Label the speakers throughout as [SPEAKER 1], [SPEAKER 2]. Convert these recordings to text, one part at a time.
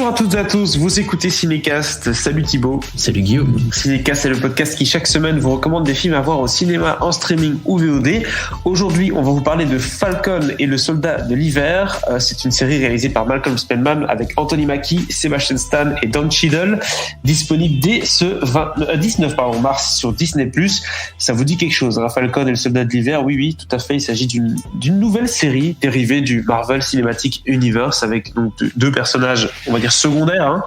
[SPEAKER 1] Bonjour à toutes et à tous, vous écoutez Cinécast. Salut Thibaut.
[SPEAKER 2] Salut Guillaume.
[SPEAKER 1] Cinécast, c'est le podcast qui chaque semaine vous recommande des films à voir au cinéma, en streaming ou VOD. Aujourd'hui, on va vous parler de Falcon et le soldat de l'hiver. C'est une série réalisée par Malcolm Spellman avec Anthony Mackie, Sebastian Stan et Don Cheadle, disponible dès ce 19 mars sur Disney+. Ça vous dit quelque chose, hein, Falcon et le soldat de l'hiver? Oui, tout à fait. Il s'agit d'une nouvelle série dérivée du Marvel Cinematic Universe avec donc deux personnages, on va dire secondaires. Hein.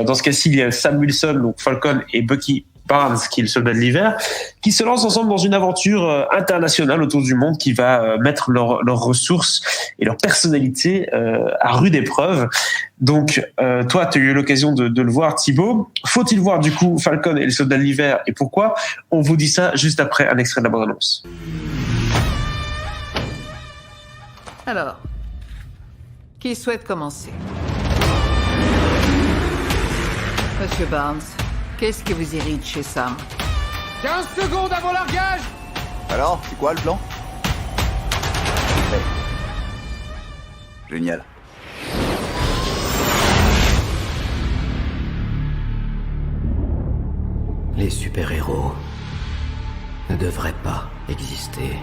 [SPEAKER 1] Dans ce cas-ci, il y a Sam Wilson, donc Falcon, et Bucky Barnes, qui est le soldat de l'hiver, qui se lancent ensemble dans une aventure internationale autour du monde qui va mettre leurs ressources et leur personnalité à rude épreuve. Donc, toi, tu as eu l'occasion de le voir, Thibaut. Faut-il voir, du coup, Falcon et le soldat de l'hiver, et pourquoi? On vous dit ça juste après un extrait de la bande-annonce.
[SPEAKER 3] Alors, qui souhaite commencer? Monsieur Barnes, qu'est-ce qui vous irrite chez Sam?
[SPEAKER 4] 15 secondes avant largage!
[SPEAKER 5] Alors, c'est quoi le plan? Génial.
[SPEAKER 2] Les super-héros ne devraient pas exister.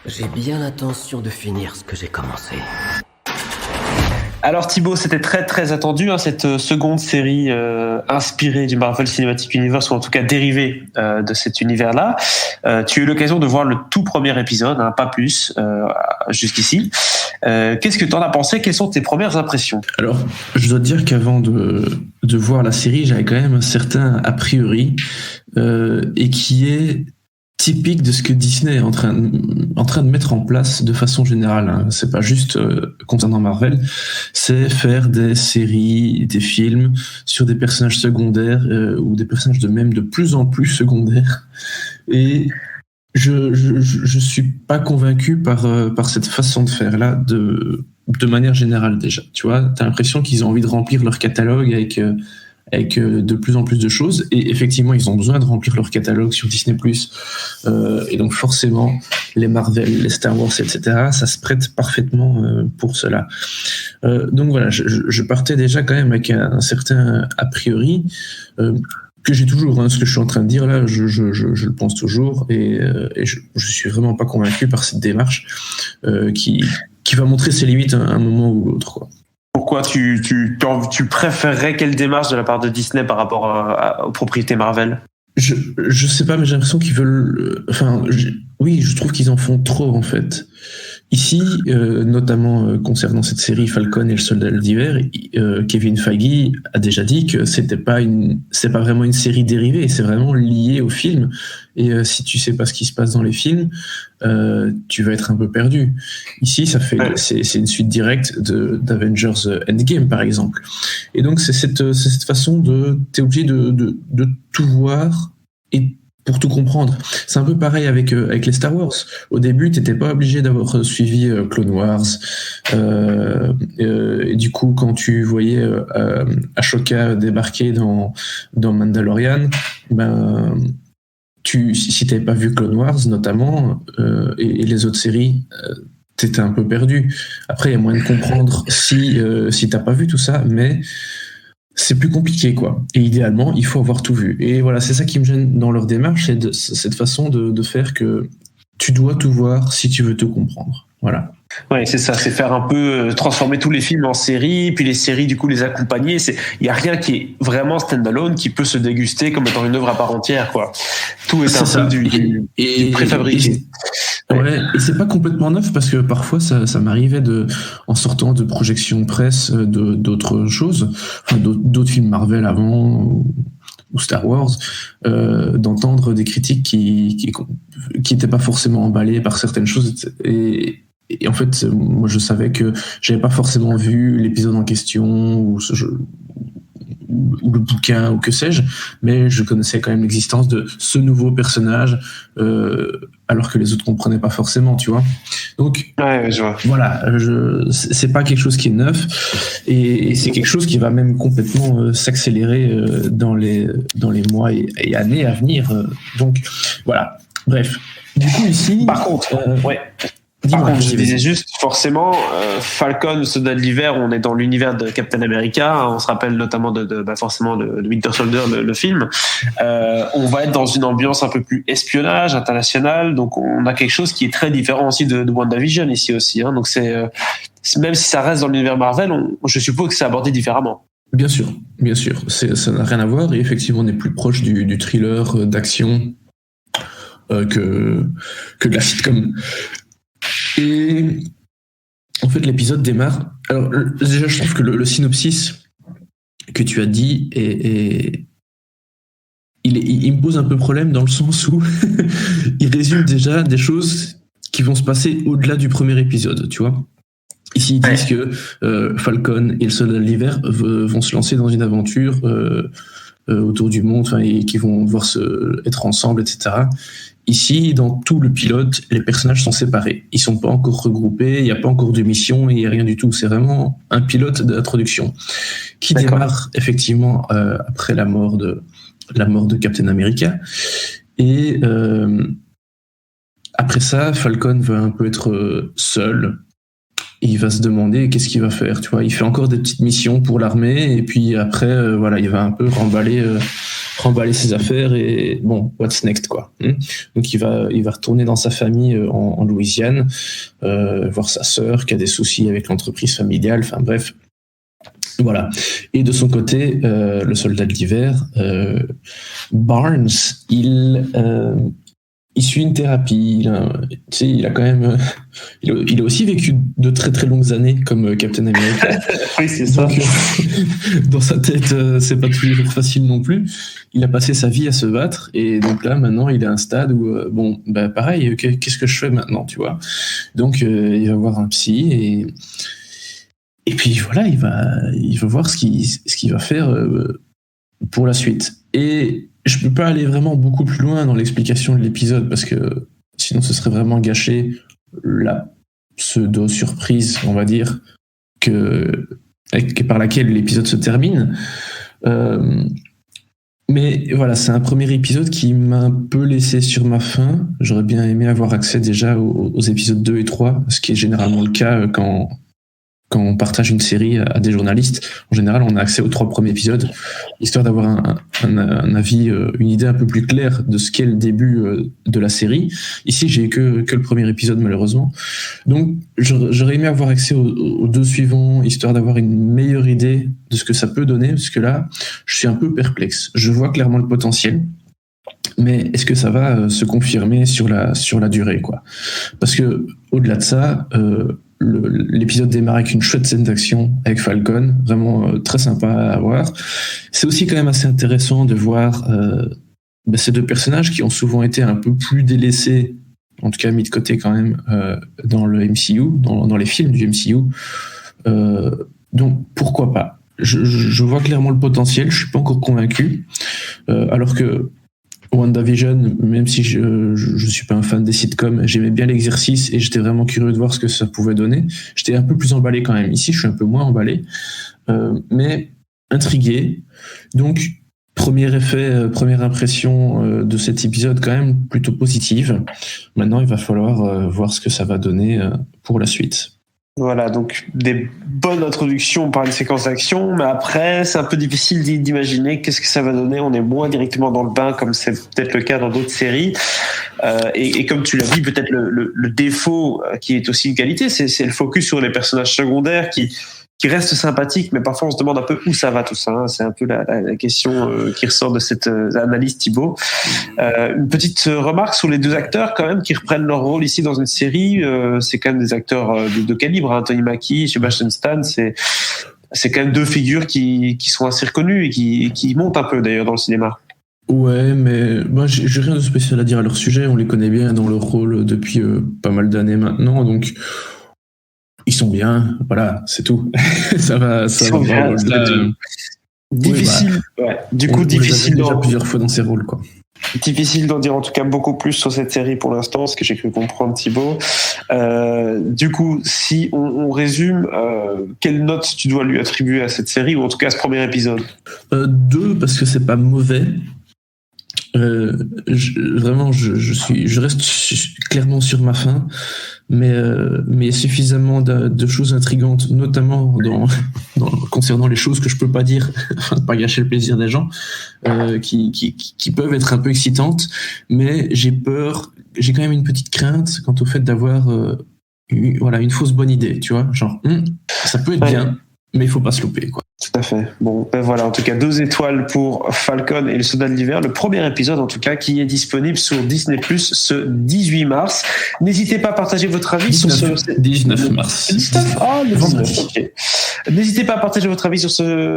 [SPEAKER 2] J'ai bien l'intention de finir ce que j'ai commencé.
[SPEAKER 1] Alors Thibaut, c'était très très attendu, hein, cette seconde série inspirée du Marvel Cinematic Universe, ou en tout cas dérivée de cet univers-là. Tu as eu l'occasion de voir le tout premier épisode, hein, pas plus, jusqu'ici. Qu'est-ce que tu en as pensé? Quelles sont tes premières impressions?
[SPEAKER 6] Alors, je dois te dire qu'avant de voir la série, j'avais quand même un certain a priori, et qui est typique de ce que Disney est en train de mettre en place de façon générale. Hein. C'est pas juste concernant Marvel, c'est faire des séries, des films sur des personnages secondaires ou des personnages de plus en plus secondaires. Et je suis pas convaincu par cette façon de faire là de manière générale déjà. Tu vois, t'as l'impression qu'ils ont envie de remplir leur catalogue avec de plus en plus de choses, et effectivement ils ont besoin de remplir leur catalogue sur Disney+, et donc forcément les Marvel, les Star Wars, etc., ça se prête parfaitement pour cela. Donc voilà, je partais déjà quand même avec un certain a priori que j'ai toujours, hein, ce que je suis en train de dire là, je le pense toujours, et je suis vraiment pas convaincu par cette démarche qui va montrer ses limites à un moment ou l'autre, quoi.
[SPEAKER 1] Pourquoi tu préférerais quelle démarche de la part de Disney par rapport aux propriétés Marvel?
[SPEAKER 6] Je sais pas, mais j'ai l'impression qu'ils veulent... oui, je trouve qu'ils en font trop, en fait. Ici, notamment concernant cette série Falcon et le soldat d'hiver, Kevin Feige a déjà dit que c'est pas vraiment une série dérivée, c'est vraiment lié au film. Et si tu sais pas ce qui se passe dans les films, tu vas être un peu perdu. Ici, c'est une suite directe d'Avengers Endgame, par exemple. Et donc, c'est cette façon t'es obligé de tout voir et pour tout comprendre. C'est un peu pareil avec les Star Wars. Au début, t'étais pas obligé d'avoir suivi Clone Wars. Et du coup, quand tu voyais Ashoka débarquer dans Mandalorian, si t'avais pas vu Clone Wars notamment, et les autres séries, t'étais un peu perdu. Après, il y a moyen de comprendre si t'as pas vu tout ça, mais c'est plus compliqué, quoi. Et idéalement, il faut avoir tout vu. Et voilà, c'est ça qui me gêne dans leur démarche, c'est cette façon de faire que tu dois tout voir si tu veux tout comprendre. Voilà.
[SPEAKER 1] Ouais, c'est ça, c'est faire un peu transformer tous les films en séries, puis les séries du coup les accompagner. Il y a rien qui est vraiment standalone qui peut se déguster comme étant une œuvre à part entière, quoi. Tout est un peu du préfabriqué.
[SPEAKER 6] Ouais, et c'est pas complètement neuf parce que parfois ça m'arrivait en sortant de projections presse d'autres choses, enfin, d'autres films Marvel avant ou Star Wars, d'entendre des critiques qui étaient pas forcément emballées par certaines choses, et en fait, moi je savais que j'avais pas forcément vu l'épisode en question ou le bouquin ou que sais-je, mais je connaissais quand même l'existence de ce nouveau personnage, alors que les autres comprenaient pas forcément, tu vois. Donc
[SPEAKER 1] ouais, je vois.
[SPEAKER 6] Voilà, c'est pas quelque chose qui est neuf, et c'est quelque chose qui va même complètement s'accélérer dans les mois et années à venir. Donc voilà. Bref. Du coup ici,
[SPEAKER 1] par contre, ouais.
[SPEAKER 6] Dis-moi,
[SPEAKER 1] Par contre, je
[SPEAKER 6] vas-y,
[SPEAKER 1] disais
[SPEAKER 6] vas-y.
[SPEAKER 1] juste, forcément, Falcon, le soldat de l'hiver, on est dans l'univers de Captain America. On se rappelle notamment forcément de Winter Soldier, le film. On va être dans une ambiance un peu plus espionnage international. Donc, on a quelque chose qui est très différent aussi de WandaVision ici aussi. Hein. Donc, même si ça reste dans l'univers Marvel, je suppose que c'est abordé différemment.
[SPEAKER 6] Bien sûr. Ça n'a rien à voir. Et effectivement, on est plus proche du thriller d'action que de la sitcom. Et en fait, l'épisode démarre. Alors, déjà, je trouve que le synopsis que tu as dit il me pose un peu problème dans le sens où il résume déjà des choses qui vont se passer au-delà du premier épisode, tu vois. Ici, ils disent que Falcon et le soldat de l'hiver vont se lancer dans une aventure autour du monde, et qui vont devoir être ensemble, etc. Ici, dans tout le pilote, les personnages sont séparés. Ils sont pas encore regroupés, il n'y a pas encore de mission, il n'y a rien du tout. C'est vraiment un pilote d'introduction qui démarre effectivement après la mort de Captain America. Et après ça, Falcon va un peu être seul. Et il va se demander qu'est-ce qu'il va faire. Tu vois, il fait encore des petites missions pour l'armée, et puis après, il va un peu remballer ses affaires et bon, what's next quoi. Donc il va retourner dans sa famille en Louisiane, voir sa sœur qui a des soucis avec l'entreprise familiale. Enfin bref, voilà. Et de son côté, le soldat de l'hiver, Barnes, il suit une thérapie. Il a quand même, il a aussi vécu de très très longues années comme Captain America.
[SPEAKER 1] Oui, c'est ça.
[SPEAKER 6] Donc, dans sa tête, c'est pas toujours facile non plus. Il a passé sa vie à se battre, et donc là maintenant il est à un stade où pareil, qu'est-ce que je fais maintenant, tu vois. Donc il va voir un psy, et puis voilà, il va voir ce qu'il va faire pour la suite. Et je peux pas aller vraiment beaucoup plus loin dans l'explication de l'épisode, parce que sinon ce serait vraiment gâcher la pseudo-surprise, on va dire, par laquelle l'épisode se termine. Mais voilà, c'est un premier épisode qui m'a un peu laissé sur ma faim. J'aurais bien aimé avoir accès déjà aux épisodes 2 et 3, ce qui est généralement le cas quand on partage une série à des journalistes. En général, on a accès aux 3 premiers épisodes, histoire d'avoir un avis, une idée un peu plus claire de ce qu'est le début de la série. Ici, j'ai que le premier épisode, malheureusement. Donc, j'aurais aimé avoir accès aux 2 suivants, histoire d'avoir une meilleure idée de ce que ça peut donner, parce que là, je suis un peu perplexe. Je vois clairement le potentiel, mais est-ce que ça va se confirmer sur la durée, quoi? Parce que, au-delà de ça, l'épisode démarre avec une chouette scène d'action avec Falcon, vraiment très sympa à voir. C'est aussi quand même assez intéressant de voir ces 2 personnages qui ont souvent été un peu plus délaissés, en tout cas mis de côté quand même, dans le MCU, dans les films du MCU. Donc pourquoi pas? Je vois clairement le potentiel, je suis pas encore convaincu, alors que WandaVision, même si je suis pas un fan des sitcoms, j'aimais bien l'exercice et j'étais vraiment curieux de voir ce que ça pouvait donner. J'étais un peu plus emballé quand même. Ici, je suis un peu moins emballé, mais intrigué. Donc, premier effet, première impression de cet épisode quand même plutôt positive. Maintenant, il va falloir voir ce que ça va donner pour la suite.
[SPEAKER 1] Voilà, donc des bonnes introductions par une séquence d'action, mais après, c'est un peu difficile d'imaginer qu'est-ce que ça va donner. On est moins directement dans le bain, comme c'est peut-être le cas dans d'autres séries. Et comme tu l'as dit, peut-être le défaut qui est aussi une qualité, c'est le focus sur les personnages secondaires qui restent sympathiques, mais parfois on se demande un peu où ça va tout ça. Hein. C'est un peu la question qui ressort de cette analyse, Thibaut. Une petite remarque sur les 2 acteurs quand même qui reprennent leur rôle ici dans une série. C'est quand même des acteurs de calibre. Hein. Anthony Mackie, Sebastian Stan, c'est quand même 2 figures qui sont assez reconnues et qui montent un peu d'ailleurs dans le cinéma.
[SPEAKER 6] Ouais, mais moi j'ai rien de spécial à dire à leur sujet. On les connaît bien dans leur rôle depuis pas mal d'années maintenant, donc ils sont bien, voilà, c'est tout. ça va au-delà.
[SPEAKER 1] Difficile. Ouais. Du coup,
[SPEAKER 6] on
[SPEAKER 1] difficile.
[SPEAKER 6] Les a déjà plusieurs fois dans ces rôles, quoi.
[SPEAKER 1] Difficile d'en dire en tout cas beaucoup plus sur cette série pour l'instant, ce que j'ai cru comprendre, Thibaut. Du coup, si on résume, quelle note tu dois lui attribuer à cette série, ou en tout cas à ce premier épisode?
[SPEAKER 6] 2, parce que c'est pas mauvais. Je reste clairement sur ma faim, mais il y a suffisamment de choses intrigantes, notamment concernant les choses que je peux pas dire, afin de pas gâcher le plaisir des gens, qui peuvent être un peu excitantes, mais j'ai quand même une petite crainte quant au fait d'avoir une fausse bonne idée, tu vois, genre ça peut être bien, mais il faut pas se louper, quoi.
[SPEAKER 1] Tout à fait. Bon, ben voilà, en tout cas 2 étoiles pour Falcon et le Soldat de l'hiver, le premier épisode en tout cas, qui est disponible sur Disney+ ce 18 mars. N'hésitez pas à partager votre avis
[SPEAKER 6] 19 mars.
[SPEAKER 1] 19 le 19, ok. N'hésitez pas à partager votre avis sur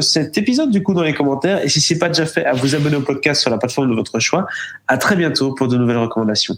[SPEAKER 1] cet épisode du coup dans les commentaires, et si c'est pas déjà fait, à vous abonner au podcast sur la plateforme de votre choix. À très bientôt pour de nouvelles recommandations.